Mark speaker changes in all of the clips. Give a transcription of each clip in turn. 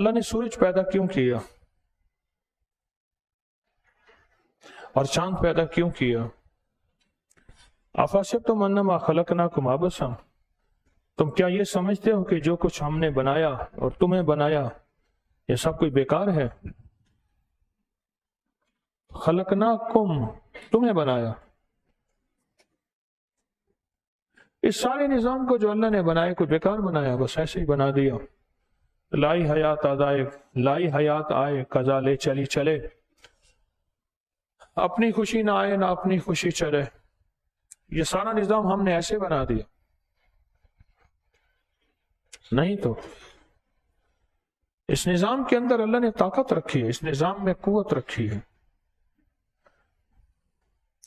Speaker 1: اللہ نے سورج پیدا کیوں کیا اور چاند پیدا کیوں کیا؟ افحسبتم انما خلقناکم عبثا، تم کیا یہ سمجھتے ہو کہ جو کچھ ہم نے بنایا اور تمہیں بنایا یہ سب کوئی بیکار ہے؟ خلقناکم، تمہیں بنایا. اس سارے نظام کو جو اللہ نے بنایا کوئی بیکار بنایا؟ بس ایسے ہی بنا دیا. لائی حیات آئے، لائی حیات آئے قضا لے چلی چلے، اپنی خوشی نہ آئے نہ اپنی خوشی چلے. یہ سارا نظام ہم نے ایسے بنا دیا؟ نہیں تو اس نظام کے اندر اللہ نے طاقت رکھی ہے، اس نظام میں قوت رکھی ہے.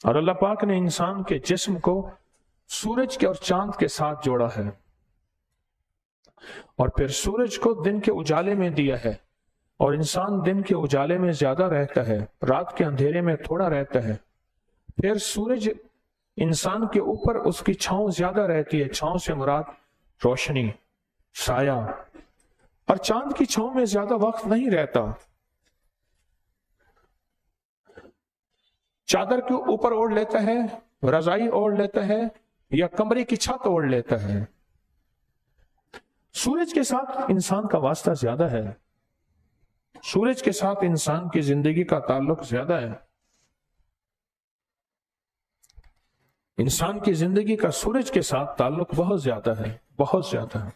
Speaker 1: اور اللہ پاک نے انسان کے جسم کو سورج کے اور چاند کے ساتھ جوڑا ہے، اور پھر سورج کو دن کے اجالے میں دیا ہے، اور انسان دن کے اجالے میں زیادہ رہتا ہے، رات کے اندھیرے میں تھوڑا رہتا ہے. پھر سورج انسان کے اوپر اس کی چھاؤں زیادہ رہتی ہے، چھاؤں سے مراد روشنی، سایہ. اور چاند کی چھاؤں میں زیادہ وقت نہیں رہتا، چادر کے اوپر اوڑھ لیتا ہے، رضائی اوڑھ لیتا ہے، یا کمرے کی چھت اوڑھ لیتا ہے. سورج کے ساتھ انسان کا واسطہ زیادہ ہے، سورج کے ساتھ انسان کی زندگی کا تعلق زیادہ ہے. انسان کی زندگی کا سورج کے ساتھ تعلق بہت زیادہ ہے، بہت زیادہ ہے.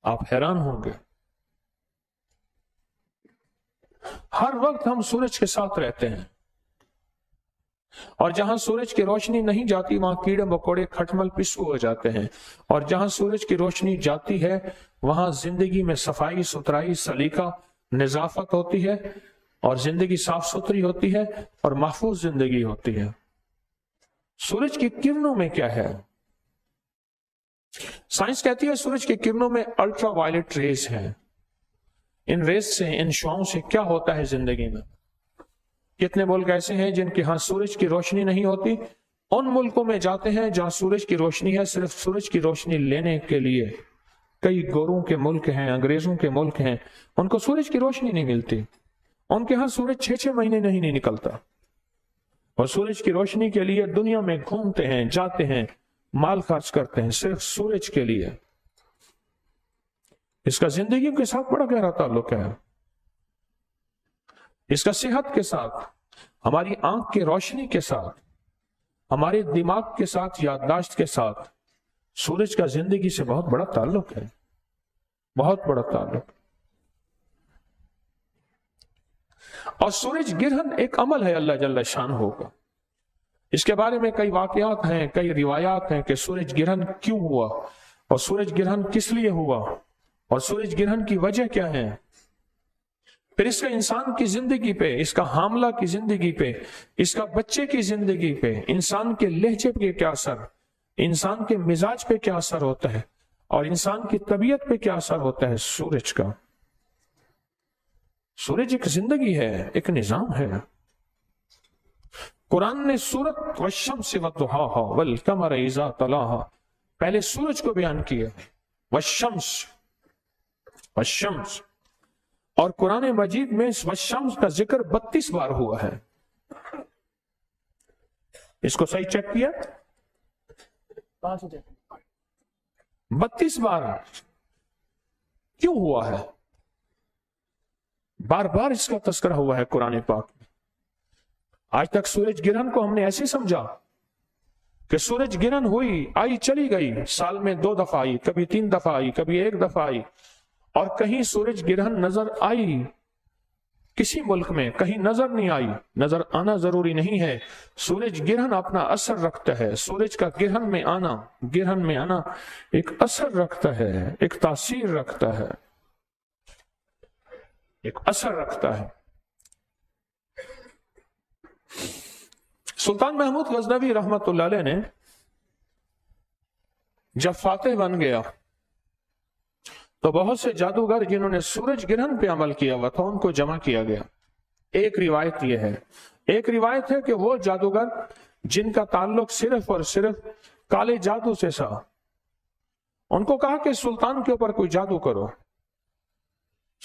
Speaker 1: آپ حیران ہوں گے، ہر وقت ہم سورج کے ساتھ رہتے ہیں، اور جہاں سورج کی روشنی نہیں جاتی وہاں کیڑے مکوڑے کھٹمل پسو ہو جاتے ہیں، اور جہاں سورج کی روشنی جاتی ہے وہاں زندگی میں صفائی ستھرائی سلیقہ نظافت ہوتی ہے، اور زندگی صاف ستھری ہوتی ہے اور محفوظ زندگی ہوتی ہے. سورج کی کرنوں میں کیا ہے؟ سائنس کہتی ہے سورج کی کرنوں میں الٹرا وائلٹ ریز ہیں. ان ریز سے، ان شعاؤں سے کیا ہوتا ہے زندگی میں؟ کتنے ملک ایسے ہیں جن کے ہاں سورج کی روشنی نہیں ہوتی؟ ان ملکوں میں جاتے ہیں جہاں سورج کی روشنی ہے، صرف سورج کی روشنی لینے کے لیے. کئی گوروں کے ملک ہیں، انگریزوں کے ملک ہیں، ان کو سورج کی روشنی نہیں ملتی، ان کے ہاں سورج 6 مہینے نہیں نکلتا، اور سورج کی روشنی کے لیے دنیا میں گھومتے ہیں، جاتے ہیں، مال خرچ کرتے ہیں صرف سورج کے لیے. اس کا زندگی کے ساتھ بڑا گہرا تعلق ہے، اس کا صحت کے ساتھ، ہماری آنکھ کی روشنی کے ساتھ، ہمارے دماغ کے ساتھ، یادداشت کے ساتھ سورج کا زندگی سے بہت بڑا تعلق ہے، بہت بڑا تعلق. اور سورج گرہن ایک عمل ہے اللہ جل شانہ کا. اس کے بارے میں کئی واقعات ہیں، کئی روایات ہیں کہ سورج گرہن کیوں ہوا، اور سورج گرہن کس لیے ہوا، اور سورج گرہن کی وجہ کیا ہے. پھر اس کا انسان کی زندگی پہ، اس کا حاملہ کی زندگی پہ، اس کا بچے کی زندگی پہ، انسان کے لہجے پہ کیا اثر، انسان کے مزاج پہ کیا اثر ہوتا ہے، اور انسان کی طبیعت پہ کیا اثر ہوتا ہے سورج کا. سورج ایک زندگی ہے، ایک نظام ہے. قرآن نے سورت والشمس وضحاها والقمر اذا تلاها پہلے سورج کو بیان کیا، والشمس، والشمس، اور قرآن مجید میں والشمس کا ذکر 32 بار ہوا ہے. اس کو صحیح چیک کیا؟ 32 بار کیوں ہوا ہے؟ بار بار اس کا تذکرہ ہوا ہے قرآن پاک میں. آج تک سورج گرہن کو ہم نے ایسے سمجھا کہ سورج گرہن ہوئی، آئی چلی گئی، سال میں 2 دفعہ آئی، کبھی 3 دفعہ آئی، کبھی 1 دفعہ آئی، اور کہیں سورج گرہن نظر آئی کسی ملک میں، کہیں نظر نہیں آئی. نظر آنا ضروری نہیں ہے، سورج گرہن اپنا اثر رکھتا ہے. سورج کا گرہن میں آنا ایک اثر رکھتا ہے، ایک تاثیر رکھتا ہے، ایک اثر رکھتا ہے. سلطان محمود غزنوی رحمت اللہ علیہ نے جب فاتح بن گیا تو بہت سے جادوگر جنہوں نے سورج گرہن پہ عمل کیا ہوا تھا ان کو جمع کیا گیا. ایک روایت یہ ہے، ایک روایت ہے کہ وہ جادوگر جن کا تعلق صرف اور صرف کالے جادو سے تھا، ان کو کہا کہ سلطان کے اوپر کوئی جادو کرو.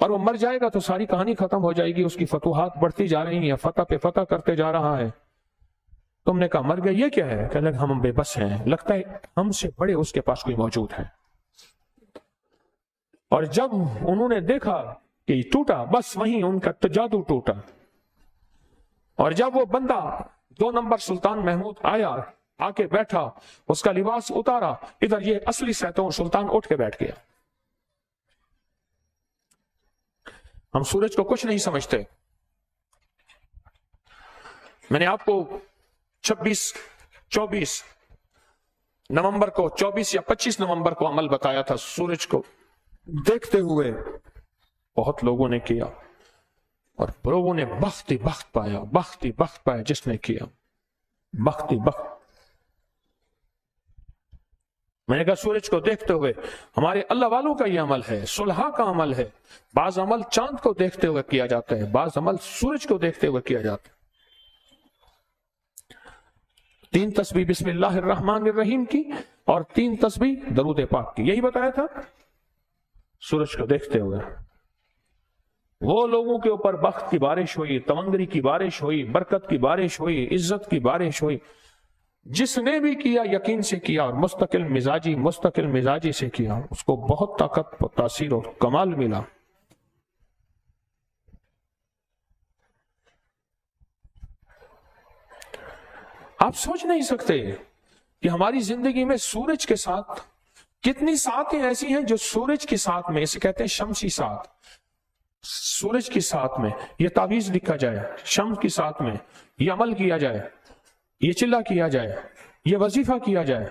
Speaker 1: اور وہ مر جائے گا تو ساری کہانی ختم ہو جائے گی، اس کی فتوحات بڑھتی جا رہی ہیں، فتح پہ فتح کرتے جا رہا ہے. تم نے کہا مر گئے، یہ کیا ہے؟ کہنے لگا ہم بے بس ہیں، لگتا ہے ہم سے بڑے اس کے پاس کوئی موجود ہے. اور جب انہوں نے دیکھا کہ یہ ٹوٹا، بس وہیں ان کا جادو ٹوٹا. اور جب وہ بندہ 2 نمبر سلطان محمود آیا، آ کے بیٹھا، اس کا لباس اتارا، ادھر یہ اصلی سیتوں سلطان اٹھ کے بیٹھ گیا. ہم سورج کو کچھ نہیں سمجھتے. میں نے آپ کو 24 نومبر کو 24 یا 25 نومبر کو عمل بتایا تھا. سورج کو دیکھتے ہوئے بہت لوگوں نے کیا، اور لوگوں نے بخت ہی بخت پایا، بخت ہی بخت پایا جس نے کیا، بخت ہی بخت. میں نے کہا سورج کو دیکھتے ہوئے ہمارے اللہ والوں کا یہ عمل ہے، صلحاء کا عمل ہے. بعض عمل چاند کو دیکھتے ہوئے کیا جاتا ہے، بعض عمل سورج کو دیکھتے ہوئے کیا جاتا ہے. 3 تسبیح بسم اللہ الرحمن الرحیم کی اور 3 تسبیح درود پاک کی، یہی بتایا تھا. سورج کو دیکھتے ہوئے وہ لوگوں کے اوپر بخت کی بارش ہوئی، تمنگری کی بارش ہوئی، برکت کی بارش ہوئی، عزت کی بارش ہوئی. جس نے بھی کیا یقین سے کیا اور مستقل مزاجی سے کیا، اس کو بہت طاقت، تاثیر اور کمال ملا. آپ سوچ نہیں سکتے کہ ہماری زندگی میں سورج کے ساتھ کتنی ساتیں ایسی ہیں جو سورج کے ساتھ میں، اسے کہتے ہیں شمسی ساتھ. سورج کی ساتھ میں یہ تعویذ لکھا جائے، شمس کی ساتھ میں یہ عمل کیا جائے، یہ چلہ کیا جائے، یہ وظیفہ کیا جائے،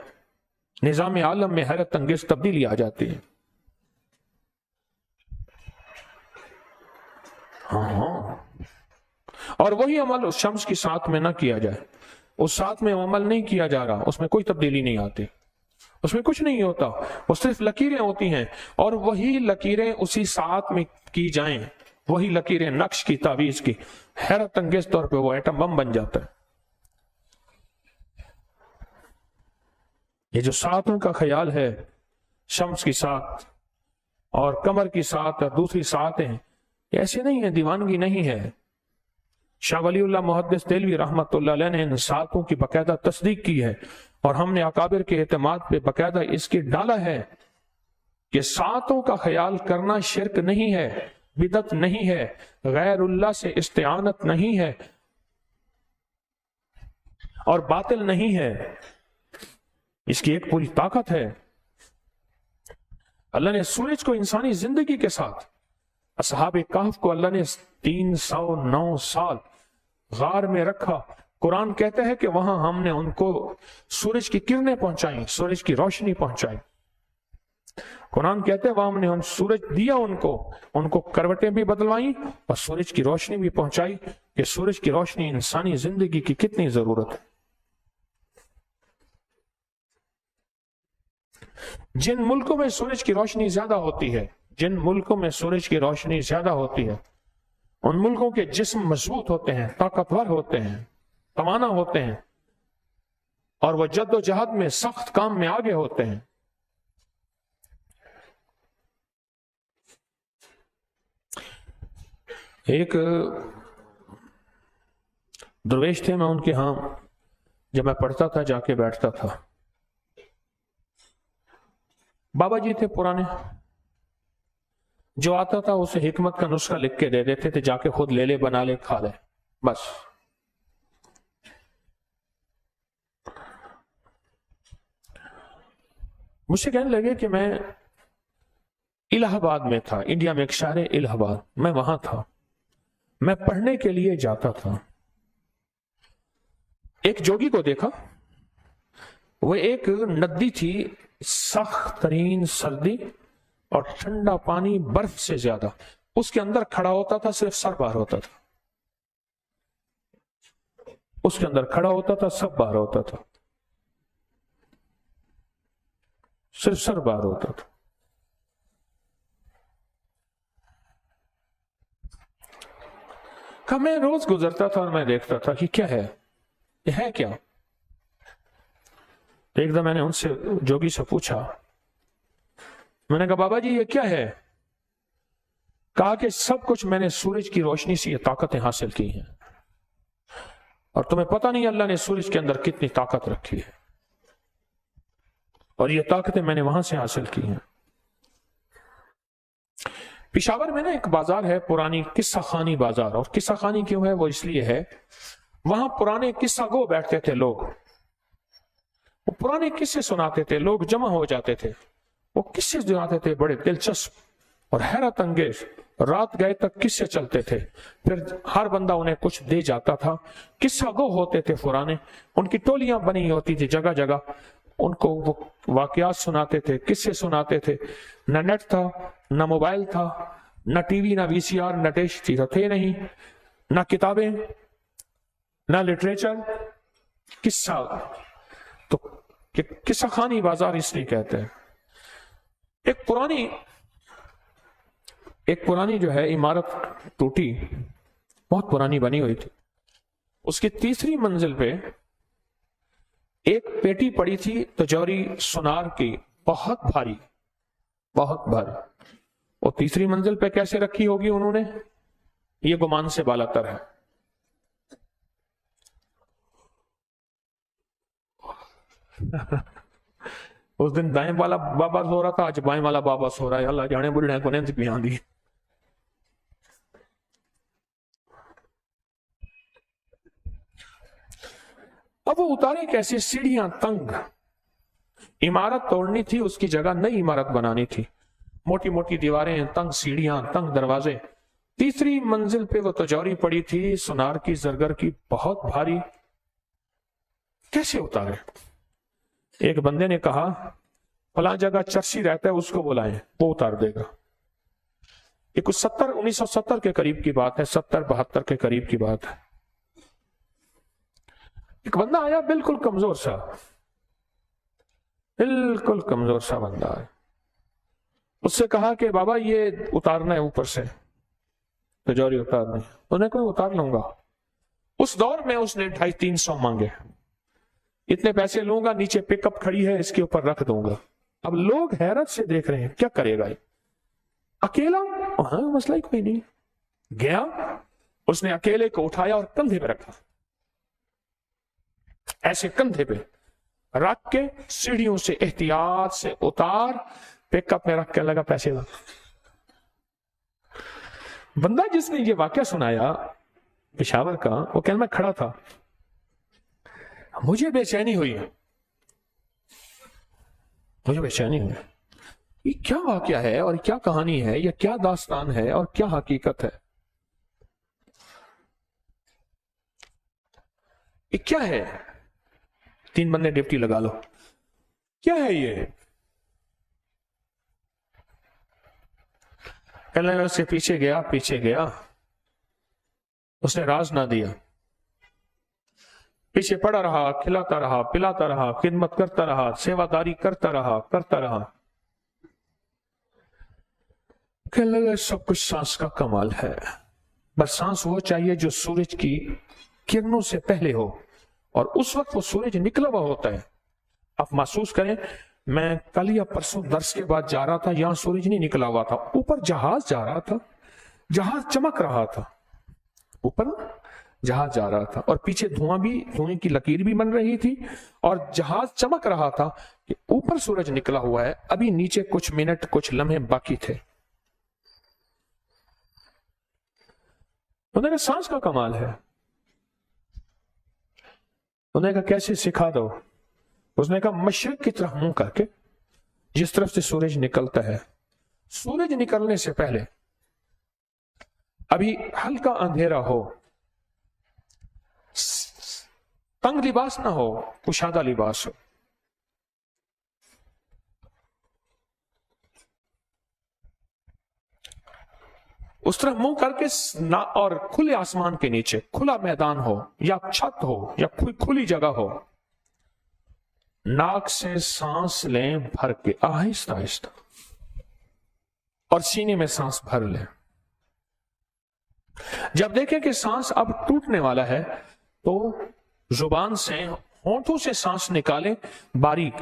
Speaker 1: نظام عالم میں حیرت انگیز تبدیلی آ جاتی ہے. ہاں، اور وہی عمل اس شمس کی ساتھ میں نہ کیا جائے، اس ساتھ میں عمل نہیں کیا جا رہا، اس میں کوئی تبدیلی نہیں آتی، اس میں کچھ نہیں ہوتا، وہ صرف لکیریں ہوتی ہیں. اور وہی لکیریں اسی ساتھ میں کی جائیں، وہی لکیریں نقش کی، تعویذ کی، حیرت انگیز طور پہ وہ ایٹم بم بن جاتا ہے. یہ جو ساتوں کا خیال ہے، شمس کی ساتھ اور قمر کی ساتھ اور دوسری ساتیں، یہ ایسے نہیں ہے، دیوانگی نہیں ہے. شاہ ولی اللہ محدث دہلوی رحمت اللہ علیہ نے ان ساتوں کی باقاعدہ تصدیق کی ہے، اور ہم نے اکابر کے اعتماد پہ باقاعدہ اس کی ڈالا ہے کہ ساتوں کا خیال کرنا شرک نہیں ہے، بدعت نہیں ہے، غیر اللہ سے استعانت نہیں ہے اور باطل نہیں ہے. اس کی ایک پوری طاقت ہے. اللہ نے سورج کو انسانی زندگی کے ساتھ، اصحاب کہف کو اللہ نے 309 سال غار میں رکھا. قرآن کہتا ہے کہ وہاں ہم نے ان کو سورج کی کرنیں پہنچائیں، سورج کی روشنی پہنچائی. قرآن کہتے ہیں وہاں ہم نے سورج دیا ان کو کروٹیں بھی بدلوائیں اور سورج کی روشنی بھی پہنچائی، کہ سورج کی روشنی انسانی زندگی کی کتنی ضرورت ہے. جن ملکوں میں سورج کی روشنی زیادہ ہوتی ہے، جن ملکوں میں سورج کی روشنی زیادہ ہوتی ہے، ان ملکوں کے جسم مضبوط ہوتے ہیں، طاقتور ہوتے ہیں، توانا ہوتے ہیں، اور وہ جد و جہد میں، سخت کام میں آگے ہوتے ہیں. ایک درویش تھے، میں ان کے ہاں جب میں پڑھتا تھا جا کے بیٹھتا تھا. بابا جی تھے پرانے، جو آتا تھا اسے حکمت کا نسخہ لکھ کے دے دیتے تھے، جا کے خود لے لے، بنا لے، کھا لے، بس. مجھ سے کہنے لگے کہ میں الہ آباد میں تھا، انڈیا میں ایک شہر ہے الہ آباد، میں وہاں تھا، میں پڑھنے کے لیے جاتا تھا. ایک جوگی کو دیکھا، وہ ایک ندی تھی، سخت ترین سردی اور ٹھنڈا پانی برف سے زیادہ، اس کے اندر کھڑا ہوتا تھا، صرف سر باہر ہوتا تھا، اس کے اندر کھڑا ہوتا تھا، سب باہر ہوتا تھا، صرف سر باہر ہوتا تھا. کہ میں روز گزرتا تھا اور میں دیکھتا تھا کہ کیا ہے، یہ ہے کیا. ایک دن میں نے ان سے، جوگی سے پوچھا، میں نے کہا بابا جی یہ کیا ہے؟ کہا کہ سب کچھ میں نے سورج کی روشنی سے یہ طاقتیں حاصل کی ہیں، اور تمہیں پتہ نہیں اللہ نے سورج کے اندر کتنی طاقت رکھی ہے، اور یہ طاقتیں میں نے وہاں سے حاصل کی ہیں۔ پشاور میں نا ایک بازار ہے، پرانی قصہ خانی بازار، اور قصہ خانی کیوں ہے؟ وہ اس لیے ہے وہاں پرانے قصہ گو بیٹھتے تھے لوگ، وہ پرانے قصے سناتے تھے، لوگ جمع ہو جاتے تھے، وہ قصے سناتے تھے بڑے دلچسپ اور حیرت انگیز، رات گئے تک قصے چلتے تھے، پھر ہر بندہ انہیں کچھ دے جاتا تھا۔ قصہ گو ہوتے تھے پرانے، ان کی ٹولیاں بنی ہوتی تھی جگہ جگہ، ان کو وہ واقعات سناتے تھے، قصے سناتے تھے۔ نہ نیٹ تھا، نہ موبائل تھا، نہ ٹی وی، نہ وی سی آر، نہ ڈش تھے نہیں، نہ کتابیں، نہ لٹریچر، قصہ۔ تو قصہ خانی بازار اس لیے کہتے ہیں۔ ایک پرانی جو ہے عمارت ٹوٹی، بہت پرانی بنی ہوئی تھی، اس کی تیسری منزل پہ ایک پیٹی پڑی تھی تجوری سونار کی، بہت بھاری، بہت بھاری۔ اور تیسری منزل پہ کیسے رکھی ہوگی انہوں نے، یہ گمان سے بالا تر ہے۔ اس دن دائیں والا بابا سو رہا تھا، آج بائیں والا بابا سو رہا ہے، اللہ جانے بڑھنے کو نیند بھی آندھی۔ اب وہ اتارے کیسے؟ سیڑھیاں تنگ، عمارت توڑنی تھی، اس کی جگہ نئی عمارت بنانی تھی، موٹی موٹی دیواریں، تنگ سیڑھیاں، تنگ دروازے۔ تیسری منزل پہ وہ تجوری پڑی تھی سونار کی، زرگر کی، بہت بھاری، کیسے اتارے؟ ایک بندے نے کہا فلاں جگہ چرسی رہتا ہے، اس کو بلائیں، وہ اتار دے گا۔ یہ کچھ 1970 کے قریب کی بات ہے، 70-72 کے قریب کی بات ہے۔ ایک بندہ آیا، بالکل کمزور سا، بالکل کمزور سا بندہ ہے، اس سے کہا کہ بابا یہ اتارنا ہے اوپر سے، تجوری اتارنا ہے۔ انہوں نے کہا اتار لوں گا۔ اس دور میں اس نے 250-300 مانگے، اتنے پیسے لوں گا، نیچے پک اپ کھڑی ہے، اس کے اوپر رکھ دوں گا۔ اب لوگ حیرت سے دیکھ رہے ہیں، کیا کرے گا یہ اکیلا؟ ہاں مسئلہ ہی کوئی نہیں۔ گیا، اس نے اکیلے کو اٹھایا اور کندھے پہ رکھا، ایسے کندھے پہ رکھ کے سیڑھیوں سے احتیاط سے اتار، پک اپ میں رکھ کے لگا پیسے لا۔ بندہ جس نے یہ واقعہ سنایا پشاور کا، وہ کہنا میں کھڑا تھا، مجھے بے چینی ہوئی، مجھے بے چینی ہوئی، یہ کیا واقعہ ہے اور کیا کہانی ہے، یہ کیا داستان ہے اور کیا حقیقت ہے، یہ کیا ہے؟ 3 بندے ڈپٹی لگا لو، کیا ہے یہ؟ کہنے لگا، اس کے پیچھے گیا، اس نے راز نہ دیا، پیچھے پڑا رہا، کھلاتا رہا، پلاتا رہا، خدمت کرتا رہا، سیواداری کرتا رہا۔ کہنے لگا سب کچھ سانس کا کمال ہے، بس سانس وہ چاہیے جو سورج کی کرنوں سے پہلے ہو، اور اس وقت وہ سورج نکلا ہوا ہوتا ہے۔ آپ محسوس کریں، میں کل یا پرسوں درس کے بعد جا رہا تھا، یہاں سورج نہیں نکلا ہوا تھا، اوپر جہاز جا رہا تھا، جہاز چمک رہا تھا، اوپر جہاز جا رہا تھا، اور پیچھے دھوئیں کی لکیر بھی بن رہی تھی، اور جہاز چمک رہا تھا کہ اوپر سورج نکلا ہوا ہے، ابھی نیچے کچھ منٹ، کچھ لمحے باقی تھے۔ انہوں نے کہا سانس کا کمال ہے۔ انہوں نے کہا کیسے؟ سکھا دو۔ اس نے کہا مشرق کی طرف منہ کر کے، جس طرف سے سورج نکلتا ہے، سورج نکلنے سے پہلے ابھی ہلکا اندھیرا ہو، تنگ لباس نہ ہو، کشادہ لباس ہو، اس طرح منہ کر کے، اور کھلے آسمان کے نیچے کھلا میدان ہو، یا چھت ہو، یا کوئی کھلی جگہ ہو، ناک سے سانس لیں بھر کے، آہستہ آہستہ، اور سینے میں سانس بھر لیں۔ جب دیکھیں کہ سانس اب ٹوٹنے والا ہے تو زبان سے، ہونٹوں سے سانس نکالیں باریک،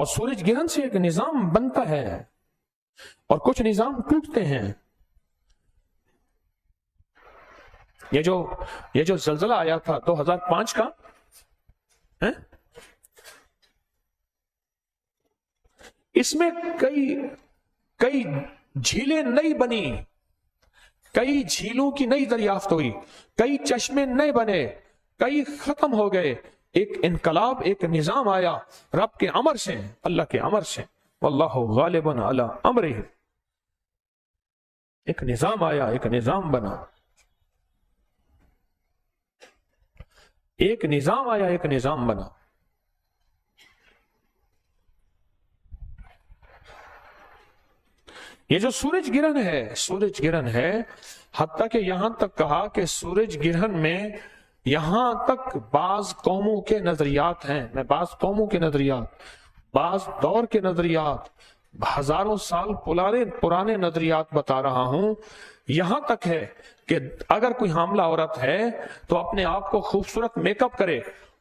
Speaker 1: اور سورج گرہن سے ایک نظام بنتا ہے اور کچھ نظام ٹوٹتے ہیں. یہ جو زلزلہ آیا تھا 2005 کا، اس میں کئی جھیلیں نئی بنی، کئی جھیلوں کی نئی دریافت ہوئی، کئی چشمے نئے بنے، کئی ختم ہو گئے. ایک انقلاب، ایک نظام آیا رب کے امر سے، اللہ کے امر سے. واللہ غالب علی امرہ. ایک نظام آیا، ایک نظام بنا، ایک نظام آیا، ایک نظام بنا. یہ جو سورج گرہن ہے، حتیٰ کہ یہاں تک کہا کہ سورج گرہن میں یہاں تک بعض قوموں کے نظریات ہیں. میں بعض قوموں کے نظریات، بعض دور کے نظریات، ہزاروں سال پرانے نظریات بتا رہا ہوں. یہاں تک ہے کہ اگر کوئی حاملہ عورت ہے تو اپنے آپ کو خوبصورت میک اپ کرے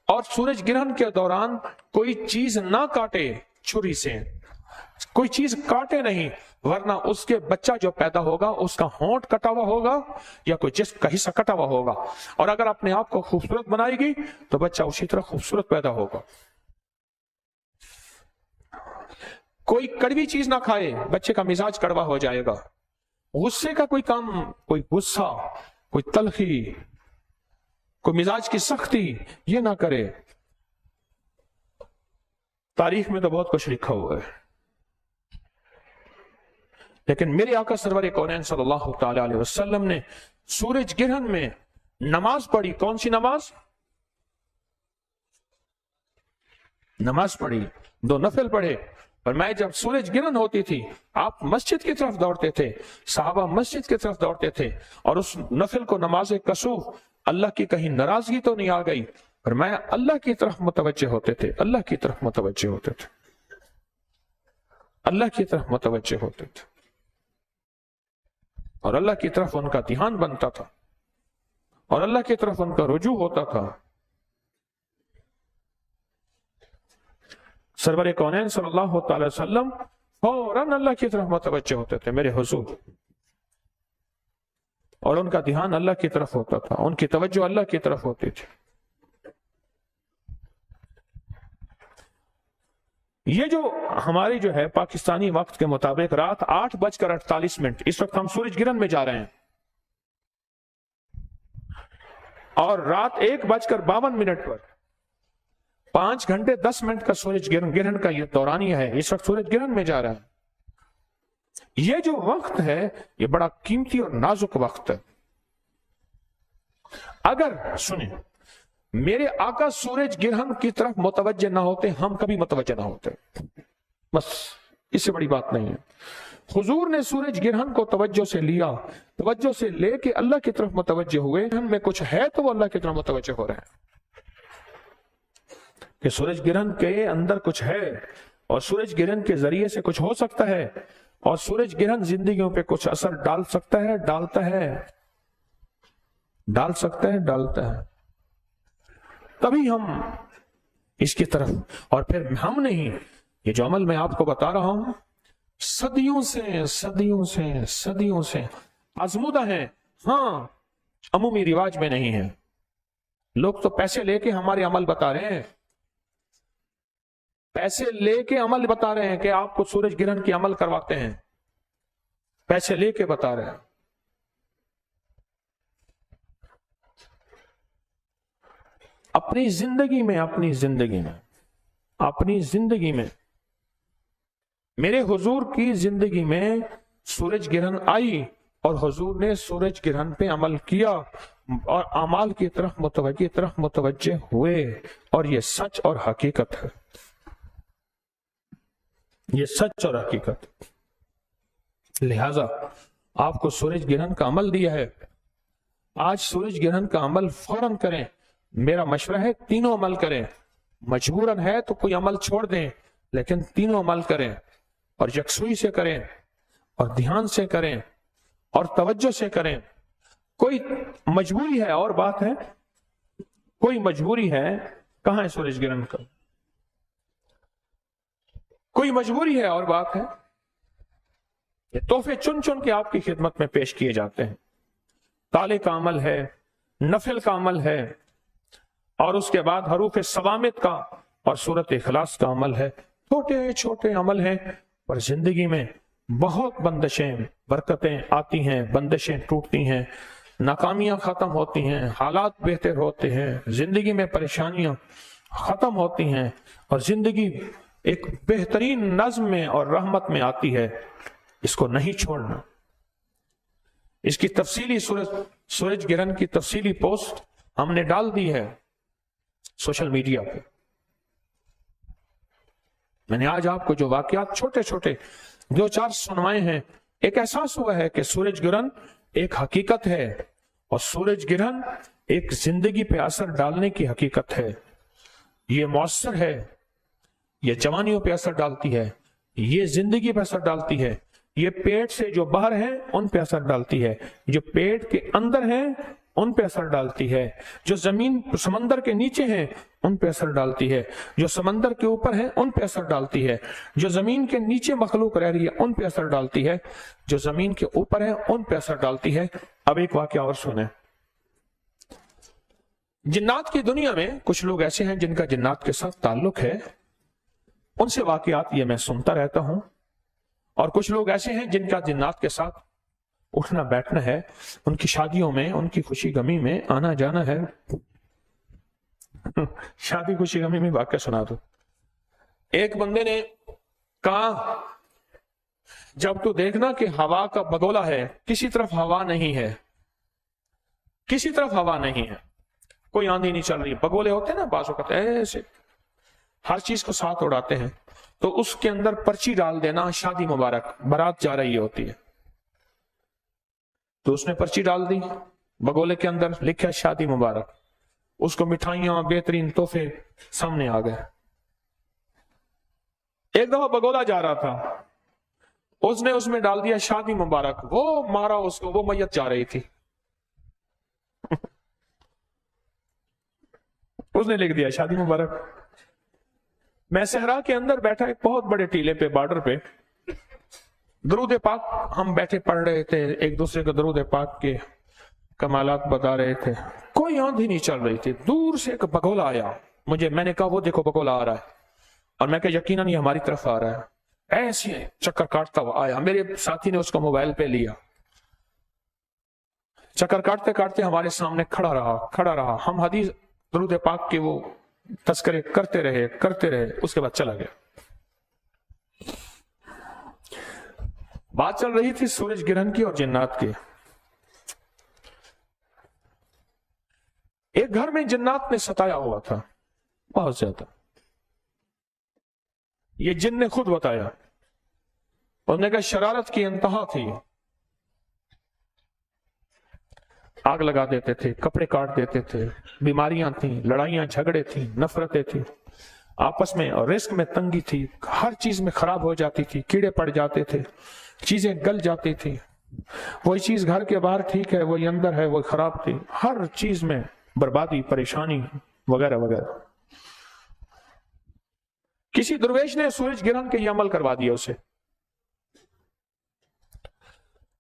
Speaker 1: اور سورج گرہن کے دوران کوئی چیز نہ کاٹے، چھری سے کوئی چیز کاٹے نہیں، ورنہ اس کے بچہ جو پیدا ہوگا اس کا ہونٹ کٹا ہوا ہوگا یا کوئی جسم کا حصہ کٹا ہوا ہوگا. اور اگر اپنے آپ کو خوبصورت بنائے گی تو بچہ اسی طرح خوبصورت پیدا ہوگا. کوئی کڑوی چیز نہ کھائے، بچے کا مزاج کڑوا ہو جائے گا. غصے کا کوئی کام، کوئی غصہ، کوئی تلخی، کوئی مزاج کی سختی یہ نہ کرے. تاریخ میں تو بہت کچھ لکھا ہوا ہے، لیکن میرے آقا سرور کونین صلی اللہ تعالی علیہ وسلم نے سورج گرہن میں نماز پڑھی. کون سی نماز؟ نماز پڑھی، 2 نفل پڑھے. اور میں جب سورج گرہن ہوتی تھی آپ مسجد کی طرف دوڑتے تھے، صحابہ مسجد کی طرف دوڑتے تھے، اور اس نفل کو نماز کسوف، اللہ کی کہیں ناراضگی تو نہیں آ گئی، اور میں اللہ کی طرف متوجہ ہوتے تھے، اللہ کی طرف متوجہ ہوتے تھے، اللہ کی طرف متوجہ ہوتے تھے، اور اللہ کی طرف ان کا دھیان بنتا تھا اور اللہ کی طرف ان کا رجوع ہوتا تھا. سرور کونین صلی اللہ تعالی وسلم فوراً اللہ کی طرف متوجہ ہوتے تھے، میرے حضور، اور ان کا دھیان اللہ کی طرف ہوتا تھا، ان کی توجہ اللہ کی طرف ہوتی تھی. یہ جو ہماری جو ہے پاکستانی وقت کے مطابق رات 8:48، اس وقت ہم سورج گرہن میں جا رہے ہیں، اور رات 1:52 پر 5 گھنٹے 10 منٹ کا سورج گرہن کا یہ دورانیہ ہے. اس وقت سورج گرہن میں جا رہا ہے. یہ جو وقت ہے یہ بڑا قیمتی اور نازک وقت ہے. اگر سنیں، میرے آقا سورج گرہن کی طرف متوجہ نہ ہوتے ہم کبھی متوجہ نہ ہوتے، بس اس سے بڑی بات نہیں ہے. حضور نے سورج گرہن کو توجہ سے لیا، توجہ سے لے کے اللہ کی طرف متوجہ ہوئے. ہم میں کچھ ہے تو وہ اللہ کی طرف متوجہ ہو رہے ہیں کہ سورج گرہن کے اندر کچھ ہے، اور سورج گرہن کے ذریعے سے کچھ ہو سکتا ہے، اور سورج گرہن زندگیوں پہ کچھ اثر ڈال سکتا ہے، ڈالتا ہے، ڈال سکتا ہے، ڈالتا ہے. تبھی ہم اس کی طرف، اور پھر ہم نہیں، یہ جو عمل میں آپ کو بتا رہا ہوں صدیوں سے آزمودہ ہیں. ہاں، عمومی رواج میں نہیں ہے. لوگ تو پیسے لے کے ہمارے عمل بتا رہے ہیں، پیسے لے کے عمل بتا رہے ہیں کہ آپ کو سورج گرہن کی عمل کرواتے ہیں، پیسے لے کے بتا رہے ہیں. اپنی زندگی میں میرے حضور کی زندگی میں سورج گرہن آئی، اور حضور نے سورج گرہن پہ عمل کیا اور اعمال کی طرف متوجہ ہوئے. اور یہ سچ اور حقیقت ہے، یہ سچ اور حقیقت. لہذا آپ کو سورج گرہن کا عمل دیا ہے، آج سورج گرہن کا عمل فوراً کریں. میرا مشورہ ہے تینوں عمل کریں. مجبوراً ہے تو کوئی عمل چھوڑ دیں، لیکن تینوں عمل کریں، اور یکسوئی سے کریں، اور دھیان سے کریں، اور توجہ سے کریں. کوئی مجبوری ہے اور بات ہے، کوئی مجبوری ہے. کہاں ہے سورج گرہن کا؟ کوئی مجبوری ہے اور بات ہے. یہ تحفے چن چن کے آپ کی خدمت میں پیش کیے جاتے ہیں. تالے کا عمل ہے, نفل کا عمل ہے, اور اس کے بعد حروف ثوابت کا اور سورت اخلاص کا عمل ہے. چھوٹے چھوٹے عمل ہیں, پر زندگی میں بہت بندشیں, برکتیں آتی ہیں, بندشیں ٹوٹتی ہیں, ناکامیاں ختم ہوتی ہیں, حالات بہتر ہوتے ہیں, زندگی میں پریشانیاں ختم ہوتی ہیں, اور زندگی ایک بہترین نظم میں اور رحمت میں آتی ہے. اس کو نہیں چھوڑنا. اس کی تفصیلی سورج گرہن کی تفصیلی پوسٹ ہم نے ڈال دی ہے سوشل میڈیا پہ. میں نے آج آپ کو جو واقعات چھوٹے چھوٹے 2-4 سنوائے ہیں, ایک احساس ہوا ہے کہ سورج گرہن ایک حقیقت ہے, اور سورج گرہن ایک زندگی پہ اثر ڈالنے کی حقیقت ہے. یہ مؤثر ہے, یہ جوانیوں پہ اثر ڈالتی ہے, یہ زندگی پہ اثر ڈالتی ہے, یہ پیٹ سے جو باہر ہیں ان پہ اثر ڈالتی ہے, جو پیٹ کے اندر ہیں ان پہ اثر ڈالتی ہے, جو زمین سمندر کے نیچے ہیں ان پہ اثر ڈالتی ہے, جو سمندر کے اوپر ہیں ان پہ اثر ڈالتی ہے, جو زمین کے نیچے مخلوق رہ رہی ہے ان پہ اثر ڈالتی ہے, جو زمین کے اوپر ہیں ان پہ اثر ڈالتی ہے. اب ایک واقعہ اور سنیں. جنات کی دنیا میں کچھ لوگ ایسے ہیں جن کا جنات کے ساتھ تعلق ہے, ان سے واقعات یہ میں سنتا رہتا ہوں, اور کچھ لوگ ایسے ہیں جن کا جنات کے ساتھ اٹھنا بیٹھنا ہے, ان کی شادیوں میں, ان کی خوشی غمی میں آنا جانا ہے. شادی خوشی غمی میں واقعہ سنا دو. ایک بندے نے کہا, جب تو دیکھنا کہ ہوا کا بگولا ہے, کسی طرف ہوا نہیں ہے, کسی طرف ہوا نہیں ہے, کوئی آندھی نہیں چل رہی, بگولے ہوتے ہیں نا بعض اوقات ایسے ہر چیز کو ساتھ اڑاتے ہیں, تو اس کے اندر پرچی ڈال دینا شادی مبارک, بارات جا رہی ہوتی ہے. تو اس نے پرچی ڈال دی, بگولے کے اندر لکھا شادی مبارک. اس کو مٹھائیاں, بہترین تحفے سامنے آ گئے. ایک دفعہ بگولا جا رہا تھا, اس نے اس میں ڈال دیا شادی مبارک, وہ مارا اس کو, وہ میت جا رہی تھی, اس نے لکھ دیا شادی مبارک. میں صحرا کے اندر بیٹھا ایک بہت بڑے ٹیلے پہ, بارڈر پہ, درود پاک ہم بیٹھے پڑھ رہے تھے, ایک دوسرے کو درود پاک کے کمالات بتا رہے تھے. کوئی آندھی نہیں چل رہی تھی, دور سے ایک بگولا آیا. میں نے کہا وہ دیکھو بگولا آ رہا ہے, اور میں کہ یقیناً یہ ہماری طرف آ رہا ہے. ایسے چکر کاٹتا ہوا آیا, میرے ساتھی نے اس کو موبائل پہ لیا, چکر کاٹتے کاٹتے ہمارے سامنے کھڑا رہا. ہم حدیث درود پاک کے وہ تذکرے کرتے رہے, اس کے بعد چلا گیا. بات چل رہی تھی سورج گرہن کی اور جنات کی. ایک گھر میں جنات نے ستایا ہوا تھا بہت زیادہ. یہ جن نے خود بتایا, انہوں نے کہا شرارت کی انتہا تھی. آگ لگا دیتے تھے, کپڑے کاٹ دیتے تھے, بیماریاں تھیں, لڑائیاں جھگڑے تھیں, نفرتیں تھیں, آپس میں اور رزق میں تنگی تھی, ہر چیز میں خراب ہو جاتی تھی, کیڑے پڑ جاتے تھے, چیزیں گل جاتی تھی. وہی چیز گھر کے باہر ٹھیک ہے, وہی اندر ہے وہ خراب تھی. ہر چیز میں بربادی, پریشانی وغیرہ وغیرہ. کسی درویش نے سورج گرہن کے یہ عمل کروا دیا اسے.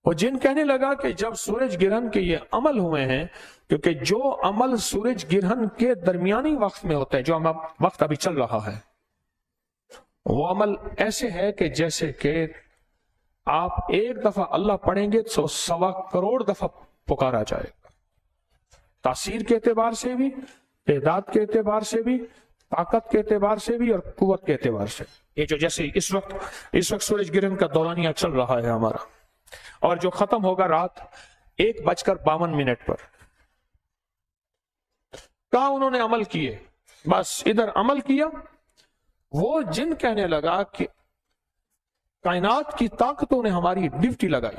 Speaker 1: وہ جن کہنے لگا کہ جب سورج گرہن کے یہ عمل ہوئے ہیں, کیونکہ جو عمل سورج گرہن کے درمیانی وقت میں ہوتا ہے, جو وقت ابھی چل رہا ہے, وہ عمل ایسے ہے کہ جیسے کہ آپ ایک دفعہ اللہ پڑھیں گے تو 1.25 کروڑ دفعہ پکارا جائے گا. تاثیر کے اعتبار سے بھی, تعداد کے اعتبار سے بھی, طاقت کے اعتبار سے بھی, اور قوت کے اعتبار سے. یہ جو جیسے اس وقت سورج گرہن کا دورانیہ چل رہا ہے ہمارا, اور جو ختم ہوگا رات 1:52 پر. کہاں انہوں نے عمل کیے, بس ادھر عمل کیا. وہ جن کہنے لگا کہ کائنات کی طاقتوں نے ہماری ڈیوٹی لگائی,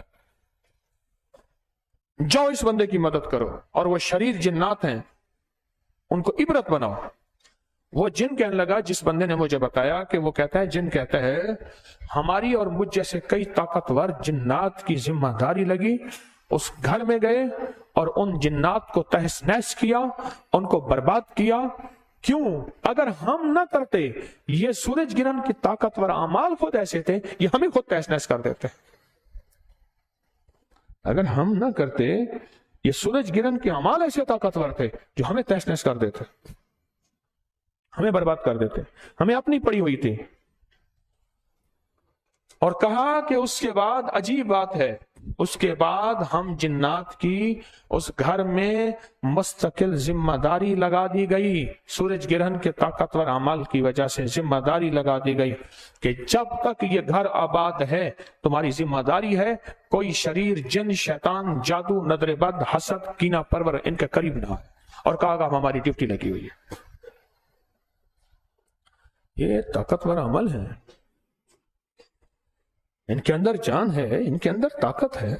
Speaker 1: جاؤ اس بندے کی مدد کرو, اور وہ شریر جنات ہیں, ان کو عبرت بناؤ. وہ جن کہنے لگا, جس بندے نے مجھے بتایا کہ وہ کہتا ہے, جن کہتا ہے ہماری اور مجھ جیسے کئی طاقتور جنات کی ذمہ داری لگی. اس گھر میں گئے اور ان جنات کو تہس نہس کیا, ان کو برباد کیا, کیوں؟ اگر ہم نہ کرتے، یہ سورج گرہن کی طاقتور اعمال خود ایسے تھے، یہ ہمیں خود تہس نہس کر دیتے۔ اگر ہم نہ کرتے، یہ سورج گرہن کے اعمال ایسے طاقتور تھے جو ہمیں تہس نہس کر دیتے، ہمیں برباد کر دیتے، ہمیں اپنی پڑی ہوئی تھی۔ اور کہا کہ اس کے بعد عجیب بات ہے، اس کے بعد ہم جنات کی اس گھر میں مستقل ذمہ داری لگا دی گئی، سورج گرہن کے طاقتور اعمال کی وجہ سے ذمہ داری لگا دی گئی کہ جب تک یہ گھر آباد ہے تمہاری ذمہ داری ہے کوئی شریر، جن، شیطان، جادو، نظر بد، حسد، کینہ پرور ان کے قریب نہ آئے۔ اور کہا کہ ہماری ڈیوٹی لگی ہوئی ہے۔ یہ طاقتور عمل ہے، ان کے اندر جان ہے، ان کے اندر طاقت ہے،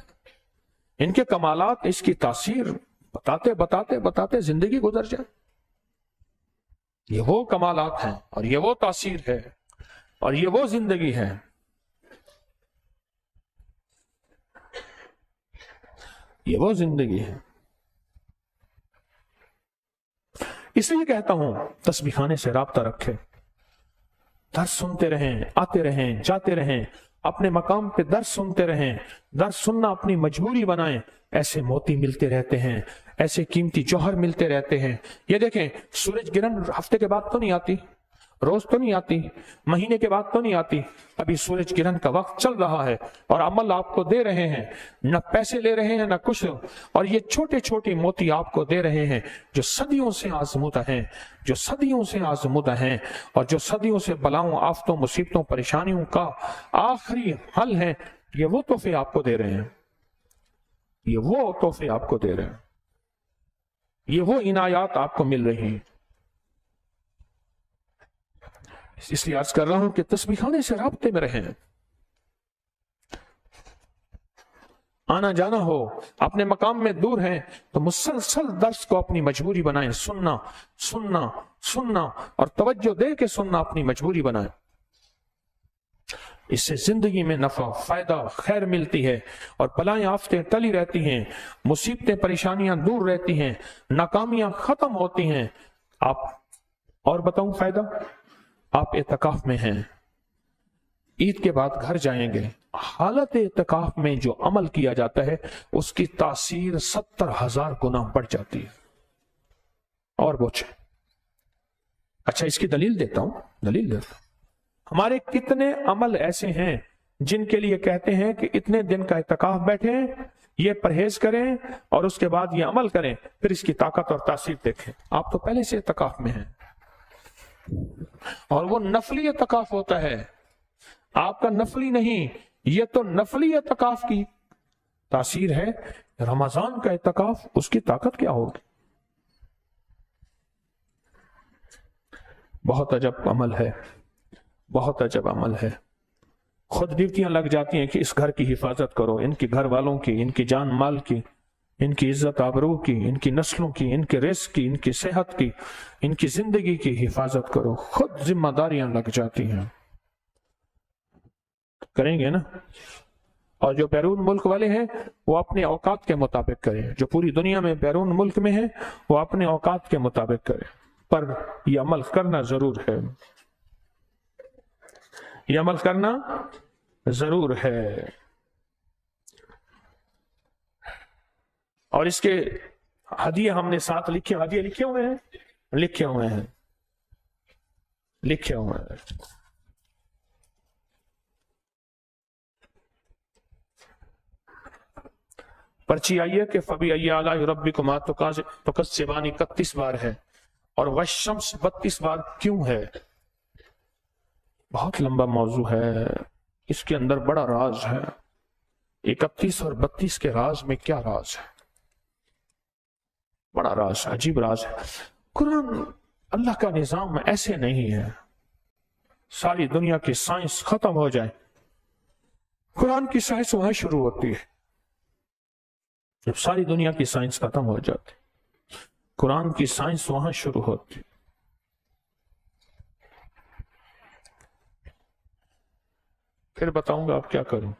Speaker 1: ان کے کمالات، اس کی تاثیر بتاتے بتاتے بتاتے زندگی گزر جائے۔ یہ وہ کمالات ہیں اور یہ وہ تاثیر ہے اور یہ وہ زندگی ہے۔ یہ وہ زندگی ہے۔ اس لیے کہتا ہوں تسبیح خانے سے رابطہ رکھے، درس سنتے رہیں، آتے رہیں، جاتے رہیں، اپنے مقام پہ درس سنتے رہیں، درس سننا اپنی مجبوری بنائیں۔ ایسے موتی ملتے رہتے ہیں، ایسے قیمتی جوہر ملتے رہتے ہیں۔ یہ دیکھیں، سورج گرہن ہفتے کے بعد تو نہیں آتی، روز تو نہیں آتی، مہینے کے بعد تو نہیں آتی، ابھی سورج گرہن کا وقت چل رہا ہے اور عمل آپ کو دے رہے ہیں، نہ پیسے لے رہے ہیں نہ کچھ، اور یہ چھوٹے چھوٹے موتی آپ کو دے رہے ہیں جو صدیوں سے آزمودہ ہیں، جو صدیوں سے آزمودہ ہیں، اور جو صدیوں سے بلاؤں، آفتوں، مصیبتوں، پریشانیوں کا آخری حل ہے۔ یہ وہ تحفے آپ کو دے رہے ہیں، یہ وہ تحفے آپ کو دے رہے ہیں، یہ وہ عنایات آپ کو مل رہی ہیں۔ اس لیے عرض کر رہا ہوں کہ تسبیح خانے سے رابطے میں رہیں، آنا جانا ہو، اپنے مقام میں دور ہیں تو مسلسل درس کو اپنی مجبوری بنائیں، سننا سننا سننا اور توجہ دے کے سننا اپنی مجبوری بنائیں۔ اس سے زندگی میں نفع، فائدہ، خیر ملتی ہے اور بلائیں، آفتیں ٹلی رہتی ہیں، مصیبتیں، پریشانیاں دور رہتی ہیں، ناکامیاں ختم ہوتی ہیں۔ آپ اور بتاؤں فائدہ، آپ اعتکاف میں ہیں، عید کے بعد گھر جائیں گے، حالت اعتکاف میں جو عمل کیا جاتا ہے اس کی تاثیر 70,000 گنا بڑھ جاتی ہے۔ اور پوچھیں، اچھا اس کی دلیل دیتا ہوں، ہمارے کتنے عمل ایسے ہیں جن کے لیے کہتے ہیں کہ اتنے دن کا اعتکاف بیٹھیں، یہ پرہیز کریں اور اس کے بعد یہ عمل کریں، پھر اس کی طاقت اور تاثیر دیکھیں۔ آپ تو پہلے سے اعتکاف میں ہیں اور وہ نفلی اعتکاف ہوتا ہے، آپ کا نفلی نہیں، یہ تو نفلی اعتکاف کی تاثیر ہے۔ رمضان کا اعتکاف، اس کی طاقت کیا ہوگی؟ بہت عجب عمل ہے، بہت عجب عمل ہے۔ خود ڈیوٹیاں لگ جاتی ہیں کہ اس گھر کی حفاظت کرو، ان کے گھر والوں کی، ان کی جان مال کی، ان کی عزت آبرو کی، ان کی نسلوں کی، ان کے رزق کی، ان کی صحت کی، ان کی زندگی کی حفاظت کرو۔ خود ذمہ داریاں لگ جاتی ہیں، کریں گے نا۔ اور جو بیرون ملک والے ہیں وہ اپنے اوقات کے مطابق کریں، جو پوری دنیا میں بیرون ملک میں ہیں وہ اپنے اوقات کے مطابق کریں، پر یہ عمل کرنا ضرور ہے، یہ عمل کرنا ضرور ہے۔ اور اس کے ہدیے ہم نے ساتھ لکھے، ہدیے لکھے ہوئے ہیں، لکھے ہوئے ہیں، لکھے ہوئے ہیں۔ پرچی آئیے کہ فبی ای آلاء ربکما تکذبان 31 بار ہے اور والشمس 32 بار کیوں ہے؟ بہت لمبا موضوع ہے، اس کے اندر بڑا راز ہے۔ 31 اور 32 کے راز میں کیا راز ہے؟ بڑا راز، عجیب راز ہے۔ قرآن، اللہ کا نظام ایسے نہیں ہے ساری دنیا کی سائنس ختم ہو جائے، قرآن کی سائنس وہاں شروع ہوتی ہے جب ساری دنیا کی سائنس ختم ہو جاتی، قرآن کی سائنس وہاں شروع ہوتی۔ پھر بتاؤں گا اب کیا کروں۔